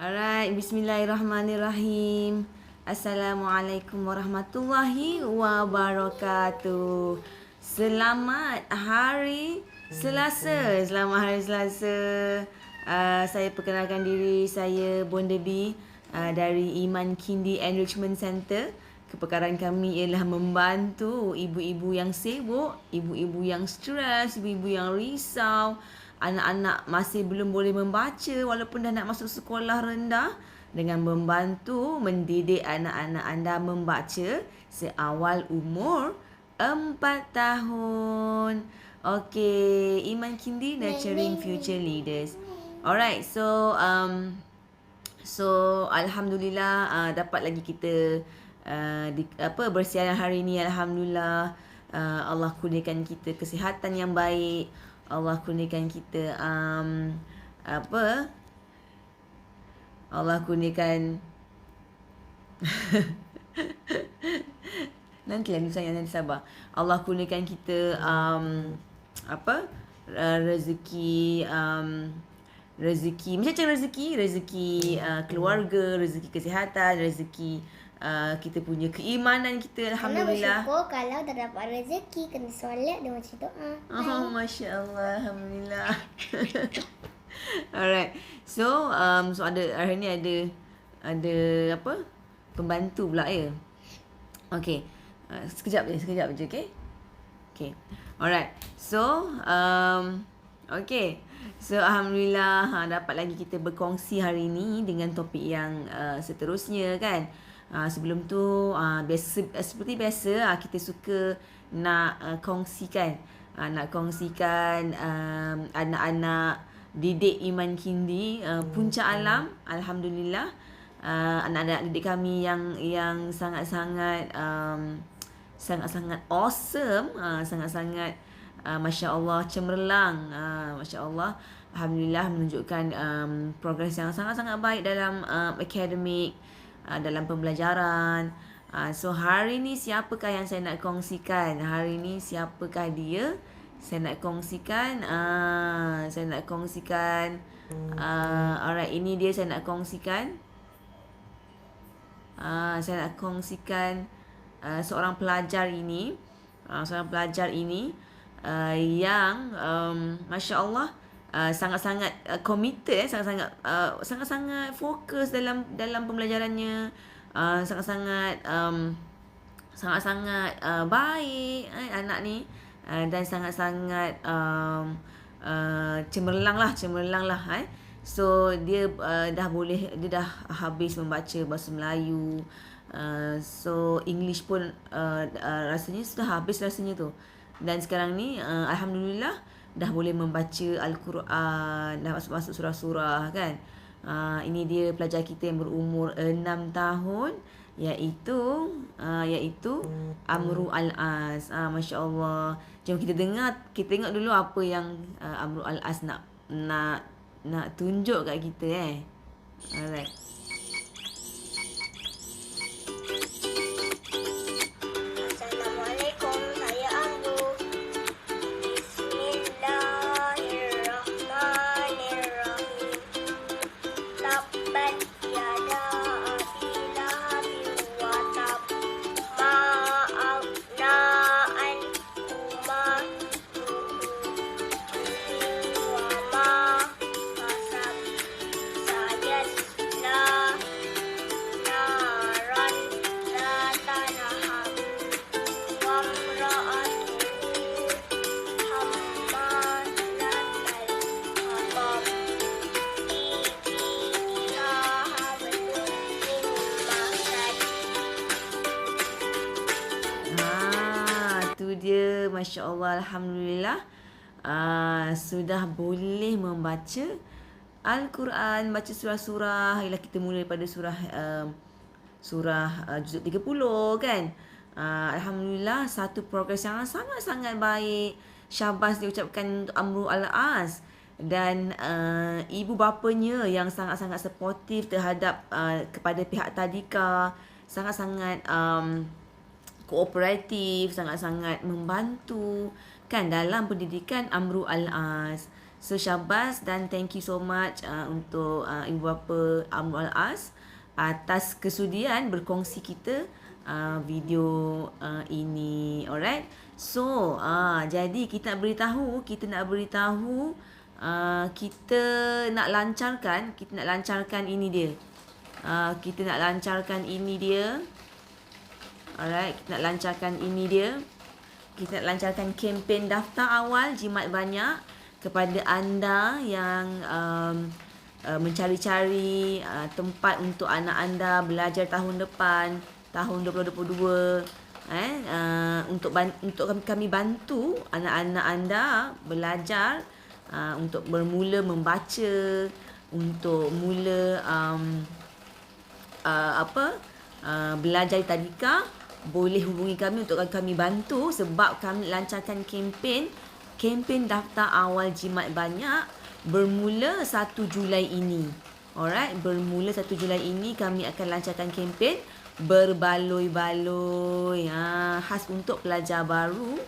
Alright, bismillahirrahmanirrahim. Assalamualaikum warahmatullahi wabarakatuh. Selamat hari Selasa. Selamat hari Selasa. Saya perkenalkan diri, saya Bonda B dari Iman Kindi Enrichment Center. Kepekaran kami ialah membantu ibu-ibu yang sibuk, ibu-ibu yang stres, ibu-ibu yang risau, anak-anak masih belum boleh membaca walaupun dah nak masuk sekolah rendah, dengan membantu mendidik anak-anak anda membaca seawal umur 4 tahun. Okay, Iman Kindi Nurturing Future Leaders. Alright, so alhamdulillah dapat lagi kita bersiaran hari ni. Alhamdulillah, Allah kurniakan kita kesihatan yang baik. Allah kurniakan kita Allah kurniakan nanti sayang, nanti sabar. Allah kurniakan kita rezeki, rezeki macam rezeki keluarga, rezeki kesihatan, rezeki kita punya keimanan kita. Alhamdulillah. Kena bersyukur kalau dah dapat rezeki, kena solat dan macam doa. Oh, Masya Allah. Alhamdulillah. Alright. So hari ni ada pembantu pula ya. Okay. Sekejap je, okay? Okay. Alright. So, okay. So, Alhamdulillah dapat lagi kita berkongsi hari ni dengan topik yang seterusnya kan. Sebelum tu, seperti biasa kita suka nak kongsikan. Nak kongsikan anak-anak didik Iman Kindi, Puncak Alam. Alhamdulillah. Anak-anak didik kami yang sangat-sangat awesome, sangat-sangat Masya Allah cemerlang, Masya Allah. Alhamdulillah menunjukkan progres yang sangat-sangat baik dalam akademik, dalam pembelajaran. So hari ni siapakah yang saya nak kongsikan? Hari ni siapakah dia? Saya nak kongsikan. Alright, ini dia saya nak kongsikan. Saya nak kongsikan seorang pelajar ini. Yang Masya Allah sangat-sangat committed, sangat-sangat fokus dalam pembelajarannya, sangat-sangat baik anak ni, dan sangat-sangat cemerlang lah. So dia dah habis membaca bahasa Melayu. So English pun rasanya sudah habis rasanya tu. Dan sekarang ni Alhamdulillah dah boleh membaca Al-Quran, dah masuk surah-surah kan. Ini dia pelajar kita yang berumur 6 tahun, iaitu Amru Al-As. Masya Allah. Jom kita tengok dulu apa yang Amru Al-As nak tunjuk kat kita. Alright. Assalamualaikum, saya Amru. Bismillahirrahmanirrahim. Tabbat yada abi lahabin wa tab. Ma aghna anhu maluhu wa ma kasab. Sayasla naran zata lahab. Wa imra'atuhu hammalatal hatab. Fi jidiha hablum min masad. Tu dia, Masya Allah. Alhamdulillah, sudah boleh membaca Al-Quran, baca surah-surah. Ialah kita mula daripada surah juzuk 30 kan. Alhamdulillah, satu progres yang sangat-sangat baik. Syabas diucapkan untuk Amru Al-As dan ibu bapanya yang sangat-sangat supportive terhadap kepada pihak tadika, sangat-sangat kooperatif, sangat-sangat membantu kan dalam pendidikan Amru Al-As. So syabas dan thank you so much untuk Ibu Bapa Amrul As atas kesudian berkongsi kita video ini. Alright. So jadi kita nak beritahu kita nak lancarkan ini dia. Kita nak lancarkan ini dia. Alright, kita nak lancarkan ini dia. Kita nak lancarkan kempen daftar awal jimat banyak kepada anda yang mencari-cari tempat untuk anak anda belajar tahun depan, tahun 2022. Untuk kami bantu anak-anak anda belajar untuk bermula membaca, untuk mula belajar tadika, boleh hubungi kami untuk kami bantu sebab kami lancarkan kempen daftar awal jimat banyak bermula 1 Julai ini. Alright, bermula 1 Julai ini kami akan lancarkan kempen berbaloi-baloi khas untuk pelajar baru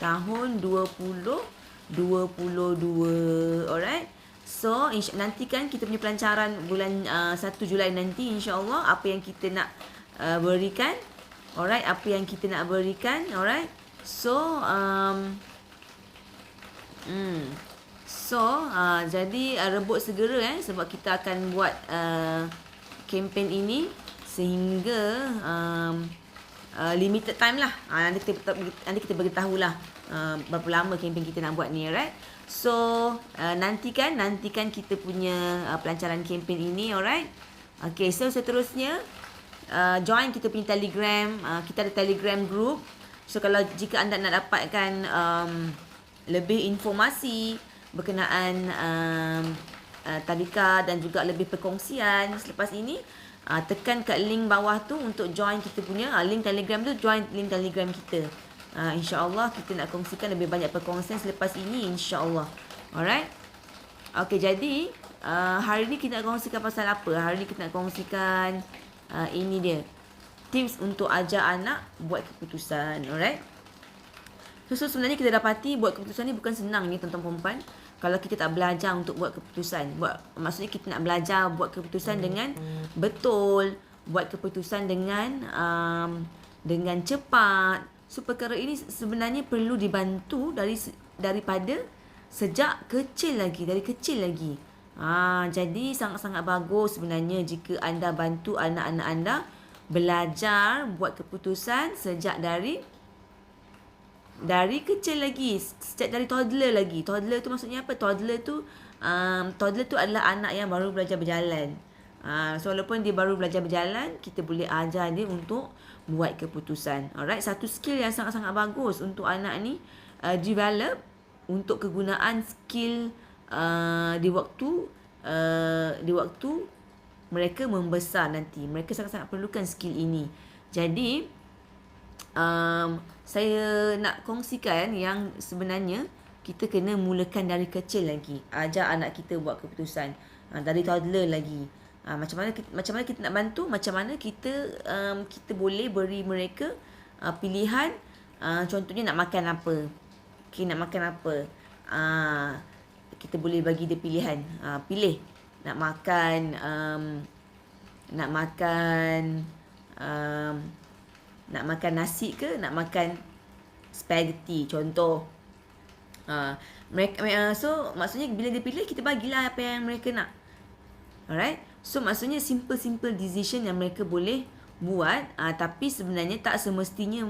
tahun 2022. Alright. So nantikan kita punya pelancaran bulan 1 Julai nanti, insya-Allah apa yang kita nak berikan. Alright, apa yang kita nak berikan. Alright. So jadi rebut segera sebab kita akan buat kempen ini sehingga limited time lah. Nanti kita beritahu lah berapa lama kempen kita nak buat ni, alright. So nantikan kita punya pelancaran kempen ini, alright. Okay, so seterusnya join kita punya Telegram. Kita ada Telegram group. So kalau jika anda nak dapatkan lebih informasi berkenaan tadika dan juga lebih perkongsian selepas ini, tekan kat link bawah tu untuk join kita punya link Telegram tu, join link Telegram kita. InsyaAllah kita nak kongsikan lebih banyak perkongsian selepas ini, insyaAllah. Alright. Okay, jadi hari ni kita nak kongsikan pasal apa? Hari ni kita nak kongsikan ini dia, tips untuk ajar anak buat keputusan. Alright. So sebenarnya kita dapati buat keputusan ni bukan senang ni tuan-tuan perempuan. Kalau kita tak belajar untuk buat keputusan, maksudnya kita nak belajar buat keputusan dengan betul, buat keputusan dengan cepat. So perkara ini sebenarnya perlu dibantu daripada sejak kecil lagi, dari kecil lagi. Jadi sangat-sangat bagus sebenarnya jika anda bantu anak-anak anda belajar buat keputusan sejak dari kecil lagi, sejak dari toddler lagi. Toddler tu maksudnya apa? Toddler tu adalah anak yang baru belajar berjalan. So walaupun dia baru belajar berjalan, kita boleh ajar dia untuk buat keputusan. Alright, satu skill yang sangat-sangat bagus untuk anak ni develop untuk kegunaan skill di waktu mereka membesar nanti. Mereka sangat-sangat perlukan skill ini. Jadi saya nak kongsikan yang sebenarnya kita kena mulakan dari kecil lagi. Ajar anak kita buat keputusan dari toddler lagi. Macam mana kita nak bantu, macam mana kita boleh beri mereka pilihan. Contohnya nak makan apa. Okay, nak makan apa. Kita boleh bagi dia pilihan. Pilih nak makan nasi ke nak makan spaghetti, contoh. So maksudnya bila dia pilih, kita bagilah apa yang mereka nak. Alright. So maksudnya simple decision yang mereka boleh buat. Tapi sebenarnya tak semestinya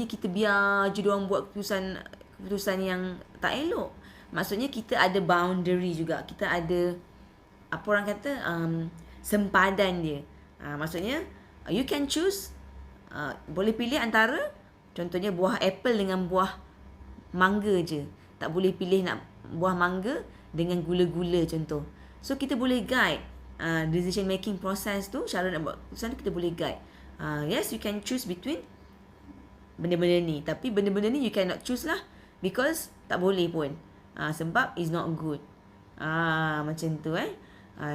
kita biar je diorang buat keputusan yang tak elok. Maksudnya kita ada boundary juga. Kita ada apa orang kata sempadan dia. Maksudnya you can choose, boleh pilih antara contohnya buah apple dengan buah mangga je. Tak boleh pilih nak buah mangga dengan gula-gula contoh. So kita boleh guide decision making process tu, cara nak buat keputusan kita boleh guide. Yes, you can choose between benda-benda ni, tapi benda-benda ni you cannot choose lah because tak boleh pun. Sebab is not good. Macam tu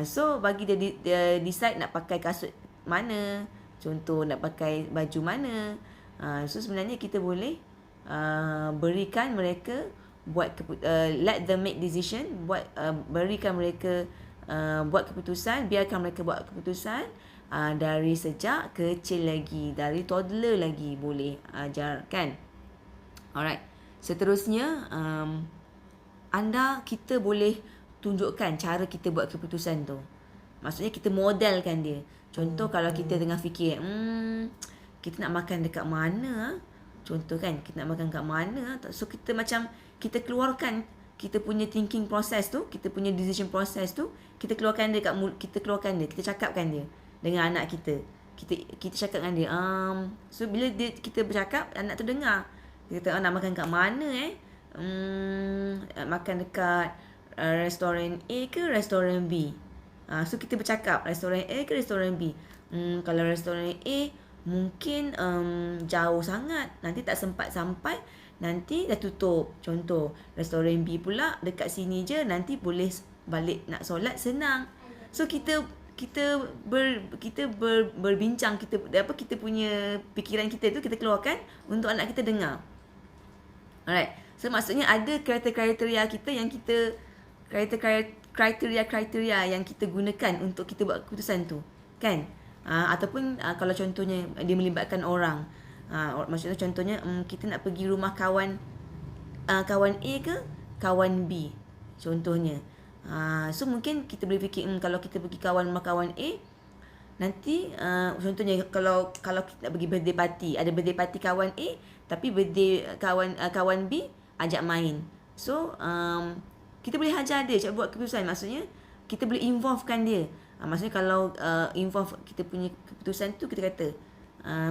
so bagi dia decide nak pakai kasut mana, contoh nak pakai baju mana. So sebenarnya kita boleh berikan mereka let them make decision, berikan mereka buat keputusan, biarkan mereka buat keputusan dari sejak kecil lagi, dari toddler lagi boleh ajarkan. Alright. Seterusnya kita boleh tunjukkan cara kita buat keputusan tu. Maksudnya kita modelkan dia. Contoh kalau kita tengah fikir, kita nak makan dekat mana? Contoh kan, kita nak makan kat mana? So kita kita keluarkan kita punya thinking process tu, kita punya decision process tu, kita keluarkan dia kita cakapkan dia dengan anak kita. Kita cakap dengan dia. So bila kita bercakap, anak tu dengar. Dia kata, nak makan kat mana makan dekat restoran A ke restoran B. So kita bercakap restoran A ke restoran B. Kalau restoran A mungkin jauh sangat, nanti tak sempat sampai, nanti dah tutup. Contoh, restoran B pula dekat sini je, nanti boleh balik nak solat senang. So kita berbincang, kita punya fikiran kita tu kita keluarkan untuk anak kita dengar. Alright. So maksudnya ada kriteria kita yang kita kriteria yang kita gunakan untuk kita buat keputusan tu, kan? Ataupun kalau contohnya dia melibatkan orang. Maksudnya contohnya kita nak pergi rumah kawan A ke kawan B contohnya. So mungkin kita boleh fikir kalau kita pergi rumah kawan A, nanti contohnya kalau kita nak pergi birthday party, ada birthday party kawan A, tapi birthday kawan B ajak main. So kita boleh ajar dia cara buat keputusan. Maksudnya kita boleh involvekan dia. Maksudnya kalau involve kita punya keputusan tu, kita kata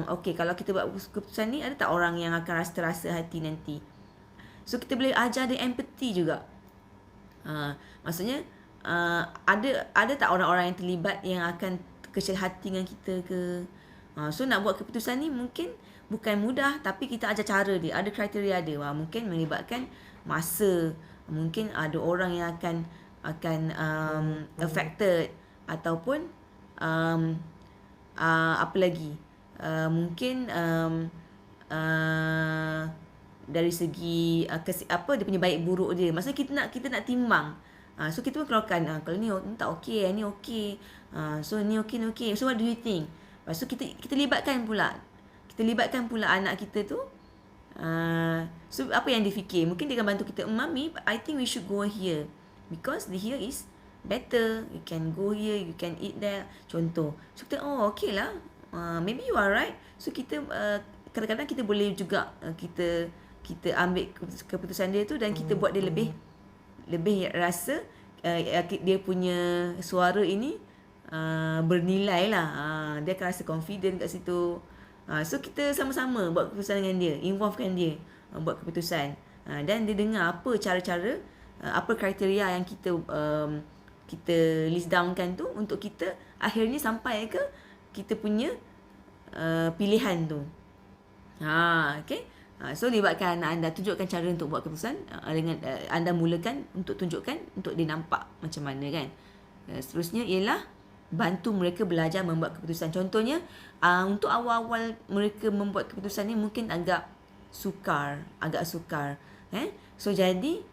okay, kalau kita buat keputusan ni, ada tak orang yang akan rasa hati nanti? So kita boleh ajar dia empathy juga. Maksudnya ada tak orang-orang yang terlibat yang akan kecil hati dengan kita ke? So nak buat keputusan ni mungkin bukan mudah, tapi kita ajar cara dia, ada kriteria dia. Mungkin melibatkan masa, mungkin ada orang yang akan affected, ataupun apa lagi, mungkin dari segi dia punya baik buruk dia. Maksudnya kita nak timbang. So kita pun keluarkan, kalau ni tak okey, ni okey. So ni okey, ni okey. So what do you think? Lepas tu kita libatkan pula anak kita tu. So apa yang dia fikir? Mungkin dia akan bantu kita, Mummy, I think we should go here because the here is better. You can go here, you can eat there. Contoh. So kita, okay lah. Maybe you are right. So kita kadang-kadang kita boleh juga kita ambil keputusan dia tu, dan kita buat dia lebih rasa dia punya suara ini bernilai lah. Dia akan rasa confident kat situ. So kita sama-sama buat keputusan dengan dia, involvekan dia buat keputusan. Dan dia dengar apa cara-cara, apa kriteria yang kita list downkan tu, untuk kita akhirnya sampai ke kita punya pilihan tu. Okay. So libatkan anak anda, tunjukkan cara untuk buat keputusan dengan anda mulakan untuk tunjukkan, untuk dia nampak macam mana, kan. Seterusnya ialah bantu mereka belajar membuat keputusan. Contohnya untuk awal-awal mereka membuat keputusan ni mungkin agak sukar. So jadi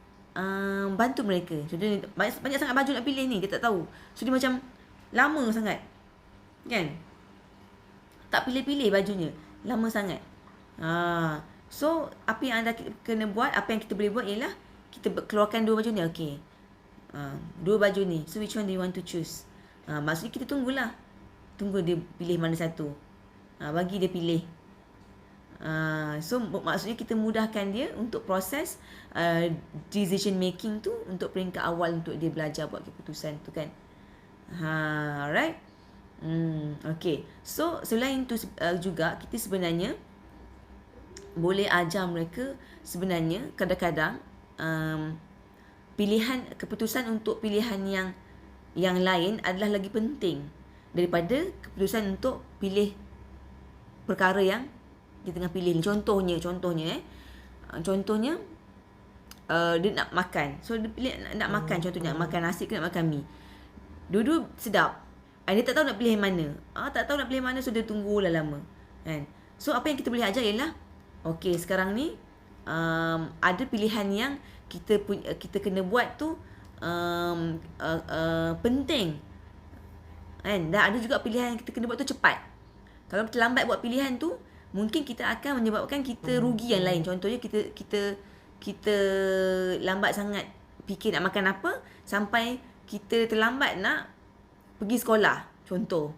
bantu mereka. Contohnya banyak sangat baju nak pilih ni, dia tak tahu. So dia macam lama sangat, kan. Tak pilih-pilih bajunya, lama sangat. So apa yang anda kena buat, apa yang kita boleh buat ialah kita keluarkan dua baju ni. Okay, dua baju ni, so which one do you want to choose? Maksudnya kita tunggu dia pilih mana satu, bagi dia pilih. So maksudnya kita mudahkan dia untuk proses decision making tu, untuk peringkat awal untuk dia belajar buat keputusan tu, kan. Alright. Okay. So selain tu juga kita sebenarnya boleh ajar mereka, sebenarnya kadang-kadang pilihan keputusan untuk pilihan yang lain adalah lagi penting daripada keputusan untuk pilih perkara yang dia tengah pilih. Contohnya dia nak makan. So dia pilih nak makan, contohnya nak makan nasi ke nak makan mi. Dua-dua sedap. Dia tak tahu nak pilih mana. So dia tunggu lama, kan. So apa yang kita boleh ajar ialah, okay, sekarang ni ada pilihan yang kita kena buat tu penting. Kan? Dan ada juga pilihan yang kita kena buat tu cepat. Kalau kita lambat buat pilihan tu, mungkin kita akan menyebabkan kita rugi yang lain. Contohnya kita lambat sangat fikir nak makan apa sampai kita terlambat nak pergi sekolah. Contoh.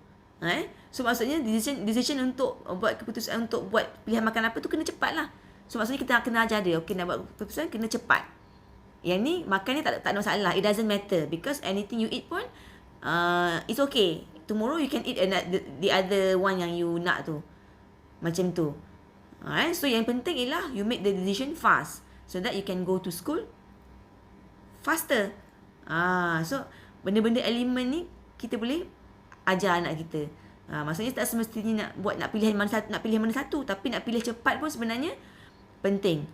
So maksudnya decision untuk buat keputusan untuk buat pilihan makan apa tu kena cepat lah. So maksudnya kita kena ajar dia, okay, nak buat keputusan kena cepat. Yang ni makan ni tak ada masalah. It doesn't matter because anything you eat pun it's okay. Tomorrow you can eat the other one yang you nak tu. Macam tu. Alright, so yang penting ialah you make the decision fast so that you can go to school faster. So benda-benda elemen ni kita boleh ajar anak kita. Maksudnya tak semestinya nak pilih mana satu, tapi nak pilih cepat pun sebenarnya penting.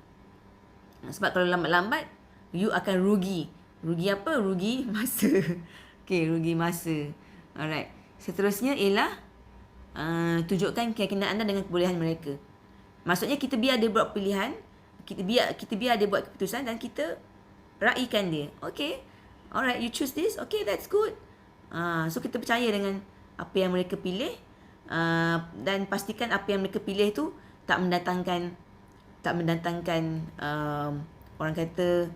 Sebab kalau lambat-lambat you akan rugi. Rugi apa? Rugi masa. Okay, rugi masa. Alright. Seterusnya ialah tunjukkan keyakinan anda dengan kebolehan mereka. Maksudnya kita biar dia buat pilihan, kita biar dia buat keputusan dan kita raikan dia. Okay. Alright, you choose this. Okay, that's good. So kita percaya dengan apa yang mereka pilih dan pastikan apa yang mereka pilih tu tak mendatangkan orang kata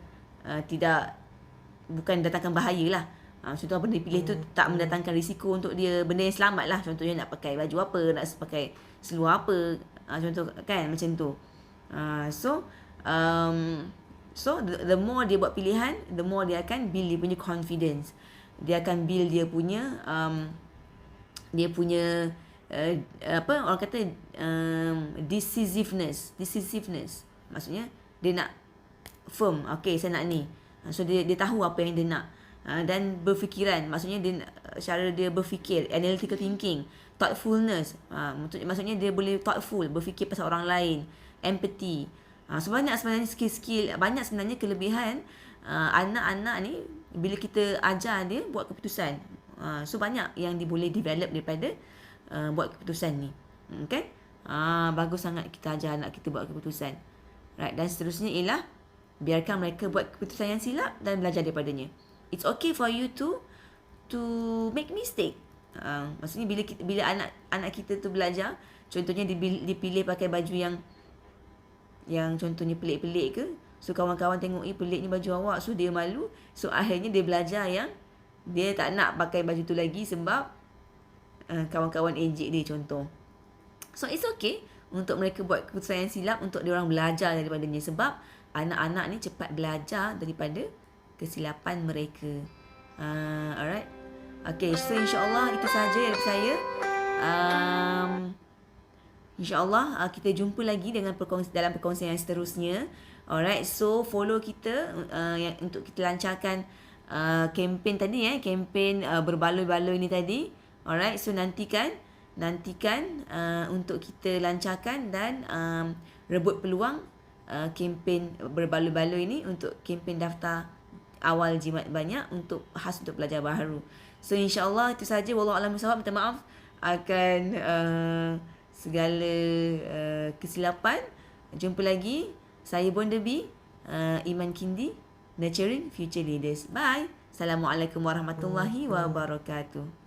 bukan datangkan bahaya lah. Contoh benda pilih tu tak mendatangkan risiko untuk dia, benda yang selamat lah. Contohnya nak pakai baju apa, nak pakai seluar apa, contoh kan macam tu. So the more dia buat pilihan, the more dia akan build dia punya confidence. Dia akan build dia punya orang kata decisiveness. Maksudnya dia nak firm, okay, saya nak ni. So dia tahu apa yang dia nak. Dan berfikiran, maksudnya cara dia berfikir, analytical thinking, thoughtfulness, maksudnya dia boleh thoughtful, berfikir pasal orang lain, empathy. So banyak sebenarnya skill-skill, banyak sebenarnya kelebihan anak-anak ni bila kita ajar dia buat keputusan. So banyak yang dia boleh develop daripada buat keputusan ni. Okay? Bagus sangat kita ajar anak kita buat keputusan. Right, dan seterusnya ialah biarkan mereka buat keputusan yang silap dan belajar daripadanya. It's okay for you to make mistake. Maksudnya bila anak kita tu belajar, contohnya dipilih pakai baju yang contohnya pelik-pelik ke, so kawan-kawan tengok pelik ni baju awak, so dia malu, so akhirnya dia belajar yang dia tak nak pakai baju tu lagi sebab kawan-kawan ejek dia, contoh. So it's okay untuk mereka buat keputusan yang silap untuk diorang belajar daripadanya, sebab anak-anak ni cepat belajar daripada kesilapan mereka. Alright. Okay, so insyaAllah itu sahaja dari saya. InsyaAllah kita jumpa lagi dalam perkongsian yang seterusnya. Alright, so follow kita untuk kita lancarkan kempen tadi, kempen berbaloi-baloi ni tadi. Alright, so nantikan untuk kita lancarkan dan rebut peluang kempen berbaloi-baloi ni untuk kempen daftar awal jimat banyak untuk khas untuk pelajar baharu. So insyaAllah itu sahaja. Wallahualam bissawab. Minta maaf akan segala kesilapan. Jumpa lagi. Saya Bonda B, Iman Kindi, Nurturing Future Leaders. Bye. Assalamualaikum warahmatullahi wabarakatuh.